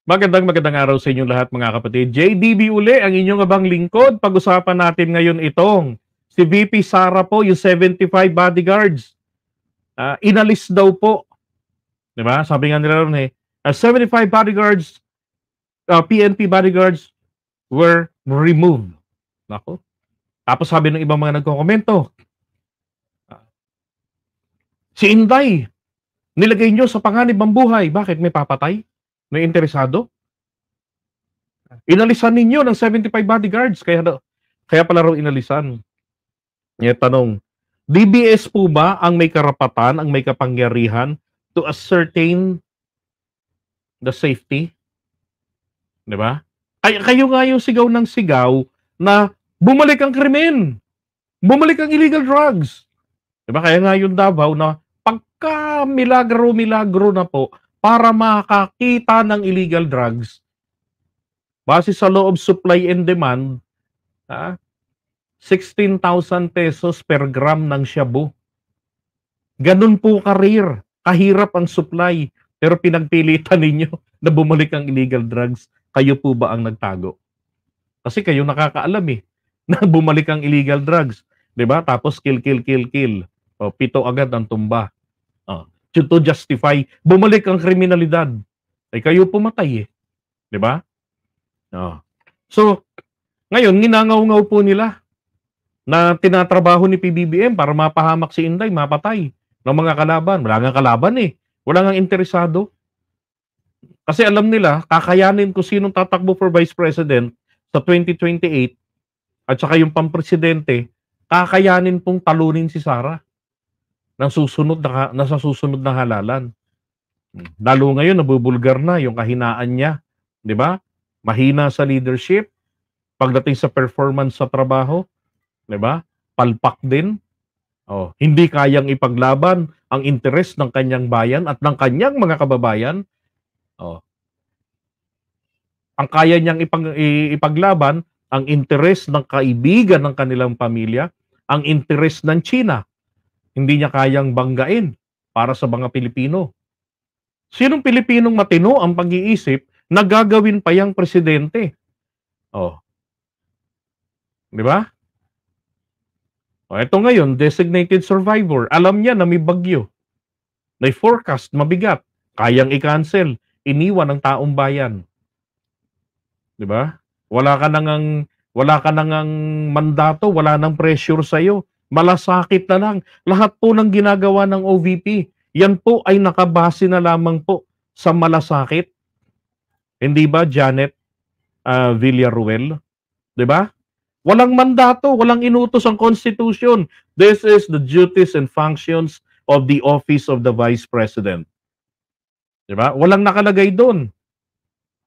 Magandang araw sa inyong lahat mga kapatid. JDB uli ang inyong abang lingkod. Pag-usapan natin ngayon itong si VP Sara po, yung 75 bodyguards. Inalis daw po. Diba? Sabi nga nila ron 75 bodyguards, PNP bodyguards were removed. Nako. Tapos sabi ng ibang mga nagkokomento, si Inday, nilagay nyo sa panganib ng buhay. Bakit? May papatay? May interesado? Inalisan ninyo ng 75 bodyguards. Kaya pala raw inalisan. Ngayon tanong, DBS po ba ang may karapatan, ang may kapangyarihan to ascertain the safety? Diba? Kayo nga yung sigaw ng sigaw na bumalik ang krimen. Bumalik ang illegal drugs. Diba? Kaya nga yung Davao na pagka milagro na po para makakita ng illegal drugs, base sa law of supply and demand, 16,000 pesos per gram ng shabu. Ganun po kahirap ang supply, pero pinagpilitan ninyo na bumalik ang illegal drugs. Kayo po ba ang nagtago? Kasi kayo nakakaalam na bumalik ang illegal drugs. Diba? Tapos kill. O, 7 agad ang tumba. To justify, bumalik ang kriminalidad. Ay kayo pumatay Diba? So, ngayon, ninangaw-ngaw po nila na tinatrabaho ni PBBM para mapahamak si Inday, mapatay ng mga kalaban. Wala nga kalaban Wala nga interesado. Kasi alam nila, kakayanin kung sinong tatakbo for Vice President sa 2028 at saka yung pampresidente, kakayanin pong talunin si Sara sa susunod na halalan. Lalo ngayon, nabubulgar na yung kahinaan niya. Di ba? Mahina sa leadership. Pagdating sa performance sa trabaho. Di ba? Palpak din. Hindi kayang ipaglaban ang interes ng kanyang bayan at ng kanyang mga kababayan. Ang kaya niyang ipaglaban ang interes ng kaibigan ng kanilang pamilya, ang interes ng China. Hindi niya kayang banggain para sa mga Pilipino. Sinong Pilipinong matino ang pag-iisip na gagawin pa yang presidente? Di ba? Ito ngayon, designated survivor. Alam niya na may bagyo. May forecast, mabigat. Kayang i-cancel. Iniwan ng taong bayan. Di ba? Wala ka nang mandato, wala nang pressure sa'yo. Malasakit na lang. Lahat po ng ginagawa ng OVP, yan po ay nakabase na lamang po sa malasakit. Hindi ba, Janet Villaruel? Diba? Walang mandato, walang inutos ang Constitution. This is the duties and functions of the office of the Vice President. Diba? Walang nakalagay doon.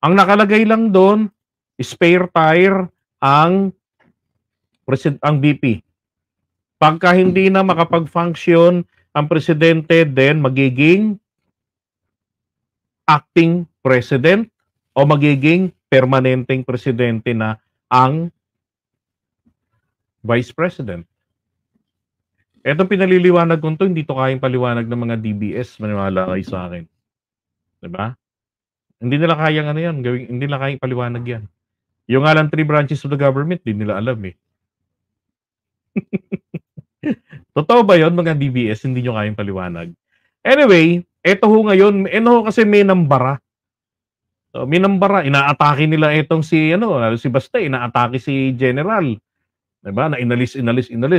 Ang nakalagay lang doon, spare tire ang VP. Pagka hindi na makapag-function ang presidente, then magiging acting president o magiging permanenteng presidente na ang vice president. Etong pinaliliwanag ko hindi to kayang paliwanag ng mga DBS, maniwala kayo sa akin. Diba? Hindi nila kayang hindi nila kayang paliwanag yan. Yung nga lang 3 branches of the government, hindi nila alam Totoo ba yun, mga DBS? Hindi nyo kayang paliwanag. Anyway, eto ho ngayon, kasi may nambara. So, may nambara. Inaatake nila etong si Basta, inaatake si General. Diba? Na inalis.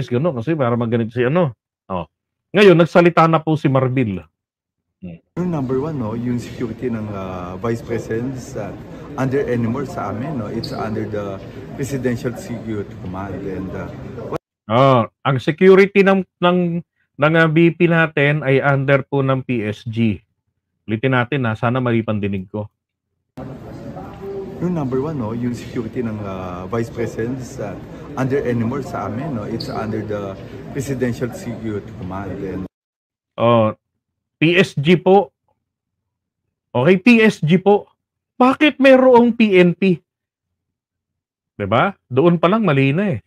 Gano'n, kasi para maganito si Ngayon, nagsalita na po si Marbil. Yung number 1, yung security ng Vice President under anymore sa amin, it's under the Presidential Security Command. And ang security ng VP natin ay under po ng PSG. Ulitin natin sana mali pandinig ko. Yung number 1, yung security ng Vice President under anymore sa amin, it's under the Presidential Security Command. And PSG po. Okay, PSG po. Bakit mayroong PNP? Diba? Doon pa lang mali na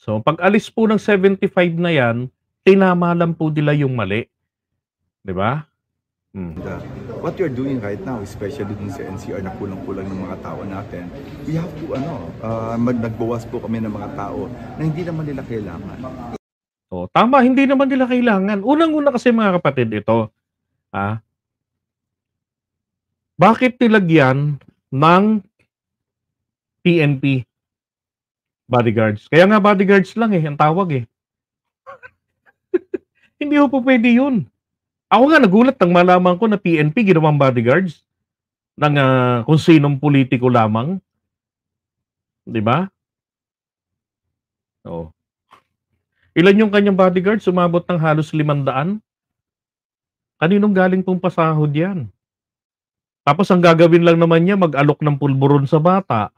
So, pag alis po ng 75 na yan, tinama lang po nila yung mali. Diba? Hmm. What you're doing right now, especially dun sa NCR na kulang-kulang ng mga tao natin, we have to nagbawas po kami ng mga tao na hindi naman nila kailangan. Oh, tama, hindi naman nila kailangan. Unang-una kasi mga kapatid ito, bakit nilagyan ng PNP bodyguards? Kaya nga bodyguards lang ang tawag eh. Hindi po pwede yun. Ako nga nagulat nang malaman ko na PNP ginawang bodyguards ng kung sinong politiko lamang. 'Di ba? Oh. Ilan yung kanyang bodyguards? Sumabot ng halos 500? Kaninong galing pong pasahod yan? Tapos ang gagawin lang naman niya mag-alok ng pulburon sa bata.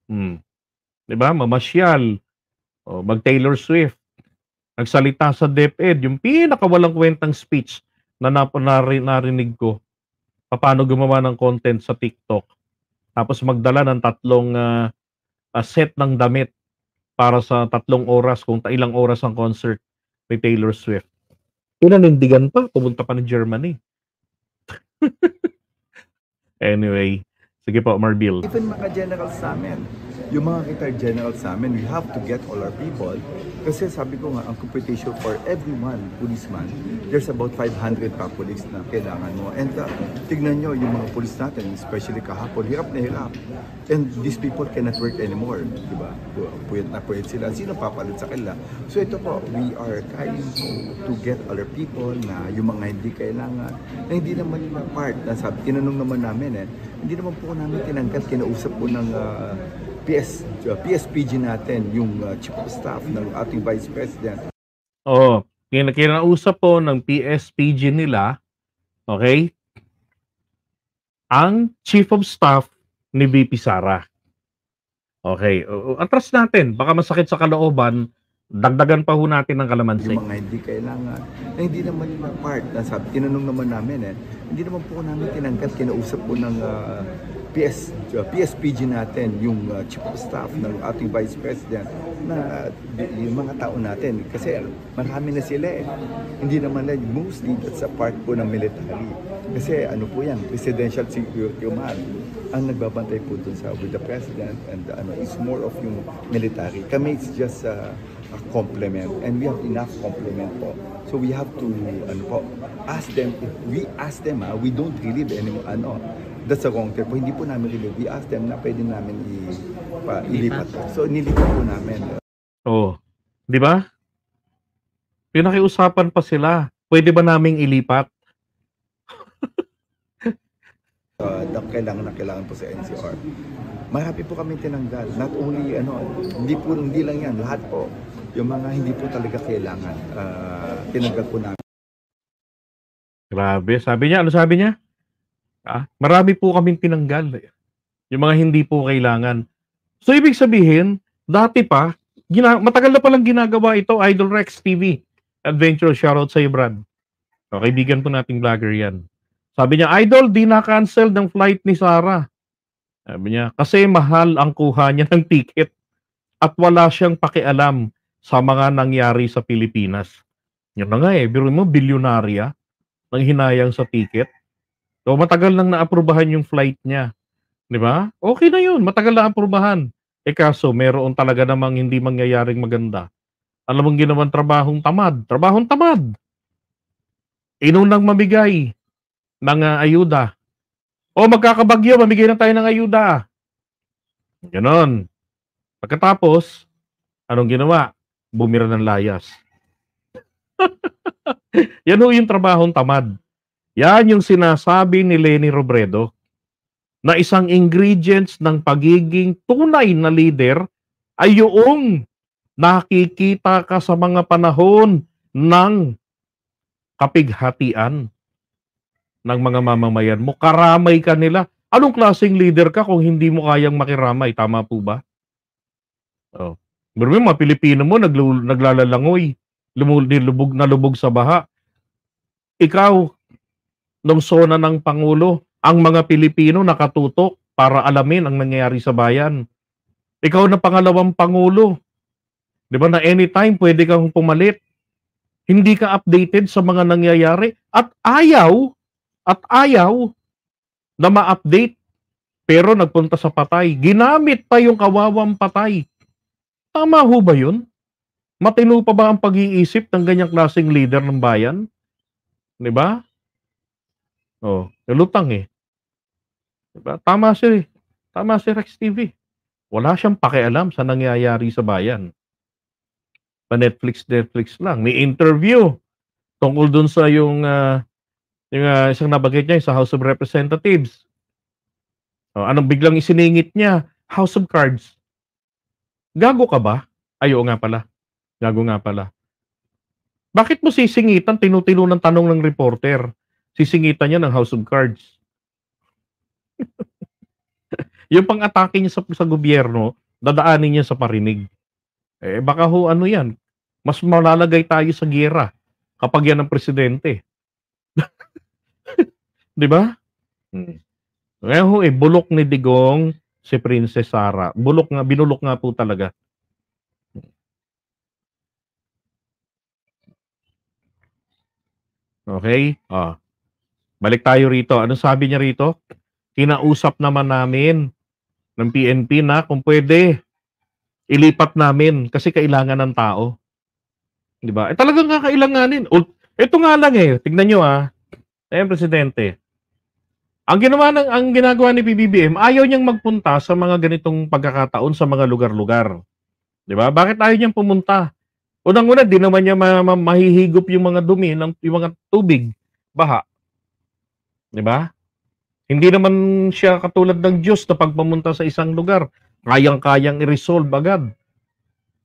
'Di ba? Mamasyal. O mag-Taylor Swift. Nagsalita sa DepEd, yung pinakawalang kwentang speech na narinig ko. Paano gumawa ng content sa TikTok. Tapos magdala ng 3 set ng damit para sa 3 oras, kung ilang oras ang concert ni Taylor Swift. Pinanindigan pa, pumunta pa ng Germany. Anyway, sige po, Marbil. Even mga generals sa amin, yung mga retired generals sa amin, we have to get all our people. Kasi sabi ko nga, ang computation for everyone, policeman, there's about 500 pa police na kailangan mo. And tignan nyo, yung mga police natin, especially kahapon, hirap na hirap. And these people cannot work anymore, di ba? Puyat na puyat sila. Sino papalit sa kanila? So ito po, we are trying to get all our people na yung mga hindi kailangan, na hindi naman nila part. Tinanong naman namin hindi naman po namin tinangkat, kinausap po ng PSPG natin, yung Chief of Staff ng ating Vice President. Oo, kinausap po ng PSPG nila, okay, ang Chief of Staff ni VP Sara. Okay, atras natin, baka masakit sa kalooban, dagdagan pa ho natin ng kalamansi. Yung mga hindi kailangan, na hindi naman nila part. Tinanong naman namin hindi naman po namin tinangkat, kinausap po ng PSPG natin, yung Chief of Staff ng ating Vice President, na yung mga tao natin. Kasi marami na sila Hindi naman mostly that's a part po ng military. Kasi ano po yan, Presidential Security Command ang nagbabantay po dun with the President, and is more of yung military. Kami it's just a complement, and we have enough complement po. So we have to ask them. If we ask them, we don't relieve any that's a wrong term. Hindi po namin relieve. We ask them na pwede namin ilipat. So nilipat po namin. Oh, di ba? Pinakiusapan pa sila. Pwede ba naming ilipat? Kailangan po sa NCR. Marami po kami tinanggal. Not only, hindi lang yan. Lahat po. Yung mga hindi po talaga kailangan. Tinanggal po namin. Grabe. Ano sabi niya? Marami po kaming tinanggal. Yung mga hindi po kailangan. So, ibig sabihin, dati pa, matagal na palang ginagawa ito, Idol Rex TV. Adventure, shoutout sa iyo, Brad. Kaibigan po nating vlogger yan. Sabi niya, Idol, di na-cancel ng flight ni Sara. Sabi niya, kasi mahal ang kuha niya ng ticket at wala siyang pakialam sa mga nangyari sa Pilipinas. Yun na nga biro mo, bilyonarya nang hinayang sa ticket. So, matagal nang naaprubahan yung flight niya. Di ba? Okay na yun, matagal na aprubahan. Kaso, meron talaga namang hindi mangyayaring maganda. Alam mong ginawang trabahong tamad. Inunang mamigay ng ayuda. O magkakabagyo, mamigay na tayo ng ayuda. Ganon. Pagkatapos, anong ginawa? Bumira ng layas. Yan ho yung trabahong tamad. Yan yung sinasabi ni Leni Robredo na isang ingredients ng pagiging tunay na leader ay yung nakikita ka sa mga panahon ng kapighatian ng mga mamamayan mo. Karamay ka nila. Anong klaseng leader ka kung hindi mo kayang makiramay? Tama po ba? Oh. Pero yung mga Pilipino mo naglalalangoy, lubog sa baha. Ikaw, nung sona ng Pangulo, ang mga Pilipino nakatutok para alamin ang nangyayari sa bayan. Ikaw na pangalawang Pangulo. Di ba na anytime pwede kang pumalit. Hindi ka updated sa mga nangyayari at ayaw na ma-update pero nagpunta sa patay. Ginamit pa yung kawawang patay. Tama ho ba yun? Matino pa ba ang pag-iisip ng ganyang klaseng leader ng bayan? 'Di ba? Oh, nalutang eh. 'Di ba? Tama si Rex TV. Wala siyang pakialam sa nangyayari sa bayan. Pa-Netflix lang. May interview tungkol dun sa isang nabanggit niya sa House of Representatives. Oh, anong biglang isiningit niya? House of Cards. Gago ka ba? Ay, oo nga pala. Gago nga pala. Bakit mo sisingitan? Tinutilo ng tanong ng reporter. Sisingitan niya ng House of Cards. Yung pang-atake niya sa gobyerno, dadaanin niya sa parinig. Eh, baka ho ano yan, mas malalagay tayo sa giyera kapag yan ang presidente. Di ba? Ngayon ho bulok ni Digong si Princess Sara. Binulok nga po talaga. Okay? Balik tayo rito. Anong sabi niya rito? Kinausap naman namin ng PNP na kung pwede, ilipat namin kasi kailangan ng tao. Di ba? Talagang kakailanganin. Ito nga lang tignan nyo presidente. Ang ginagawa ni PBBM, ayaw niyang magpunta sa mga ganitong pagkakataon sa mga lugar-lugar. Di ba? Bakit ayaw niyang pumunta? Unang-una, di naman niya mahihigop yung mga dumi, yung mga tubig, baha. Di ba? Hindi naman siya katulad ng Diyos na pagpamunta sa isang lugar, kayang-kayang i-resolve agad.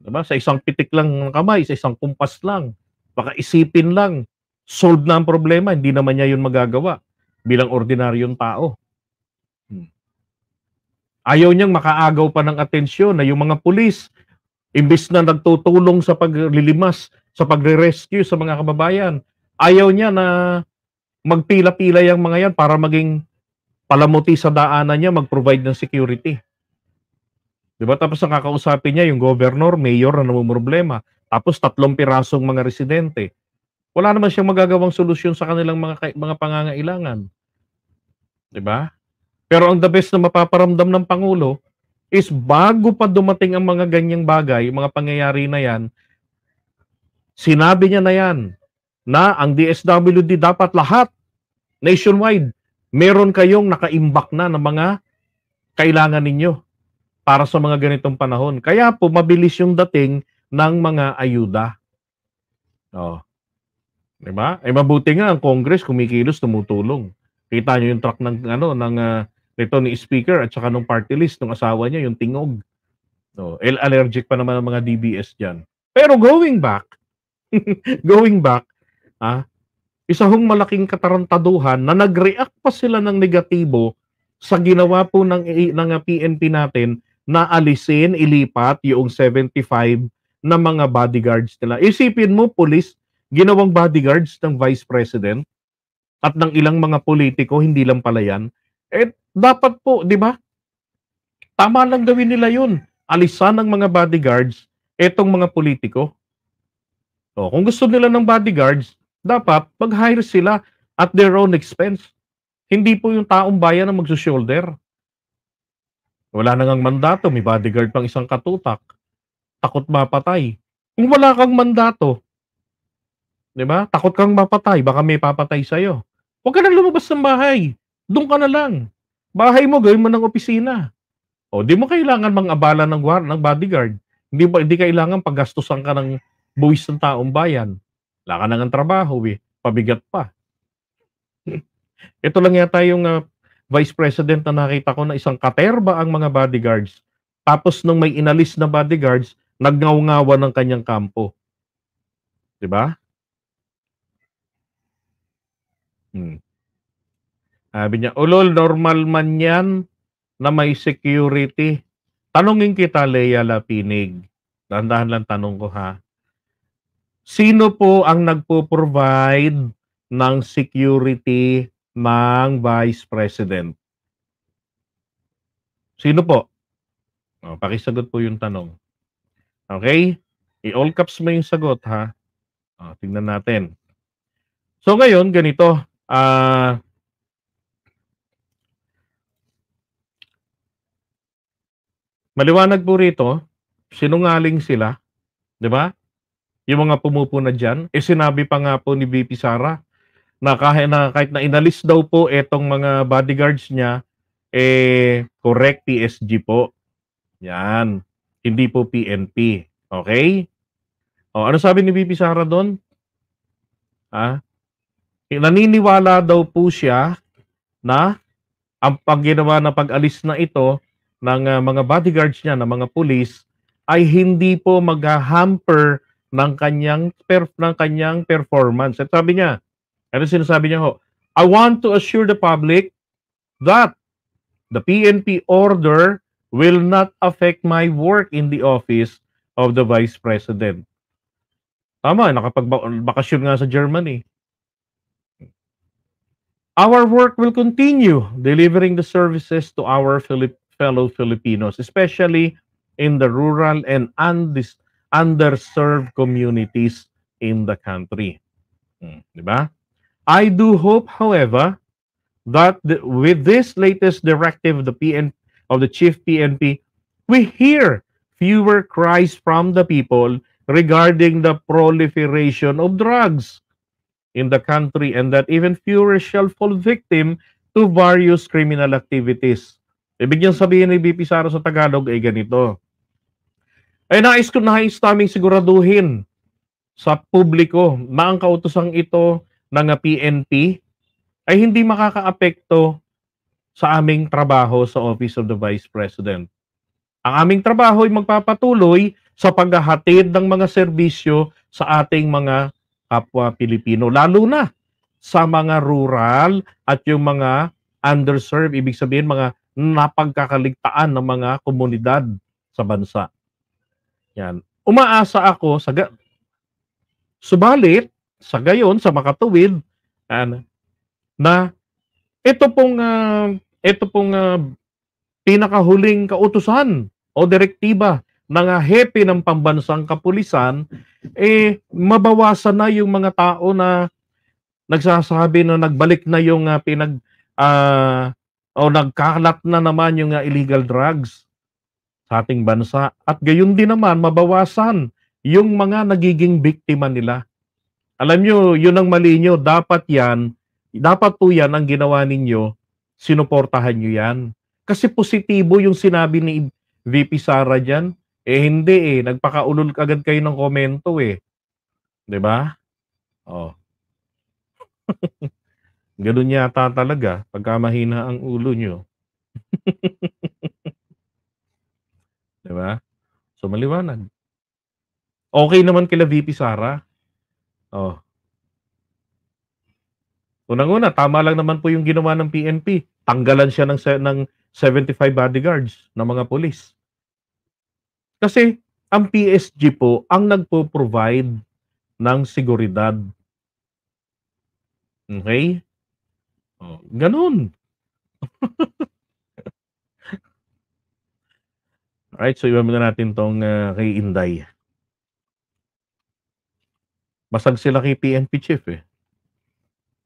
Diba? Sa isang pitik lang ng kamay, sa isang kumpas lang, baka isipin lang, solve na ang problema, hindi naman niya yun magagawa bilang ordinaryong tao. Ayaw niyang makaagaw pa ng atensyon na yung mga pulis, imbis na nagtutulong sa paglilimas, sa pagre-rescue sa mga kababayan, ayaw niya na magpila-pila yung mga yan para maging palamuti sa daanan niya, mag-provide ng security. Diba? Tapos ang kakausapin niya, yung governor, mayor na namumroblema. Tapos 3 pirasong mga residente. Wala naman siyang magagawang solusyon sa kanilang mga pangangailangan. Diba? Pero ang the best na mapaparamdam ng Pangulo is bago pa dumating ang mga ganyang bagay, mga pangyayari na yan, sinabi niya na yan na ang DSWD dapat lahat, nationwide, meron kayong nakaimbak na ng mga kailangan ninyo para sa mga ganitong panahon. Kaya po, mabilis yung dating ng mga ayuda. Diba? Mabuti nga ang Congress kumikilos, tumutulong. Kita nyo yung truck nito ni Speaker at saka ng party list ng asawa niya, yung tingog. Allergic pa naman ang mga DBS dyan. Pero going back, isa hong malaking katarantaduhan na nag-react pa sila ng negatibo sa ginawa po ng PNP natin na alisin, ilipat yung 75 na mga bodyguards nila. Isipin mo, police, ginawang bodyguards ng Vice President at ng ilang mga politiko, hindi lang pala yan. Dapat po, di ba? Tama lang gawin nila yun. Alisan ng mga bodyguards etong mga politiko. Kung gusto nila ng bodyguards, dapat mag-hire sila at their own expense. Hindi po yung taong bayan ang magsushoulder. Wala na ngang mandato, may bodyguard pang isang katutak. Takot mapatay. Kung wala kang mandato, di ba? Takot kang mapatay, baka may papatay sa'yo. Huwag ka nang lumabas ng bahay. Doon ka na lang. Bahay mo, gawin mo ng opisina. Di mo kailangan mang-abala ng bodyguard. Hindi kailangan paggastusan ka ng buwis ng taong bayan. Wala ka na ng trabaho Pabigat pa. Ito lang yata yung Vice President na nakita ko na isang katerba ang mga bodyguards. Tapos nung may inalis na bodyguards, nagngaw-ngawa ng kanyang kampo. Diba? Sabi niya, ulol, normal man yan na may security. Tanungin kita, Lea Lapinig. Dahan-dahan lang tanong ko Sino po ang nagpo-provide ng security ng Vice President? Sino po? Pakisagot po yung tanong. Okay? I-all caps mo yung sagot Tingnan natin. So ngayon, ganito. Maliwanag po rito, sinungaling sila, 'di ba? Yung mga pumupuna diyan, sinabi pa nga po ni VP Sara na kahit na inalis daw po etong mga bodyguards niya, correct PSG po. Yan. Hindi po PNP. Okay? Ano sabi ni VP Sara doon? Naniniwala daw po siya na ang pagginawa na pag-alis na ito ng mga bodyguards niya, ng mga pulis, ay hindi po mag-hamper ng kanyang performance. At sabi niya, ano sinasabi niya ho? I want to assure the public that the PNP order will not affect my work in the office of the Vice President. Tama, nakapagbakasyon nga sa Germany. Our work will continue delivering the services to our fellow Filipinos, especially in the rural and underserved communities in the country. Diba? I do hope, however, that with this latest directive of the Chief PNP, we hear fewer cries from the people regarding the proliferation of drugs in the country and that even fewer shall fall victim to various criminal activities. Ibig niyang sabihin ni VP Sara sa Tagalog ay ganito. Nais naming siguraduhin sa publiko na ang kautosang ito ng PNP ay hindi makakaapekto sa aming trabaho sa Office of the Vice President. Ang aming trabaho ay magpapatuloy sa paghahatid ng mga serbisyo sa ating mga kapwa Pilipino, lalo na sa mga rural at yung mga underserved, ibig sabihin mga napagkakaligtaan ng mga komunidad sa bansa. Yan. Umaasa ako subalit sa gayon, sa makatuwid, na ito pong pinakahuling kautusan o direktiba ng hepe ng pambansang kapulisan, mabawasan na yung mga tao na nagsasabi na nagbalik na yung nagkalat na naman yung illegal drugs sa ating bansa. At gayon din naman, mabawasan yung mga nagiging biktima nila. Alam nyo, yun ang mali nyo. Dapat po yan ang ginawa ninyo, sinuportahan nyo yan. Kasi positibo yung sinabi ni VP Sara dyan. Hindi nagpakaulol agad kayo ng komento 'di ba? Ganun yata talaga pagka mahina ang ulo nyo. 'Di ba? So maliwanag. Okay naman kila VP Sara. Unang-una, tama lang naman po yung ginawa ng PNP. Tanggalan siya ng 75 bodyguards ng mga pulis. Kasi ang PSG po ang nagpo-provide ng seguridad. Okay? Ganun. Alright, so iwan muna natin tong kay Inday. Basag sila kay PNP chief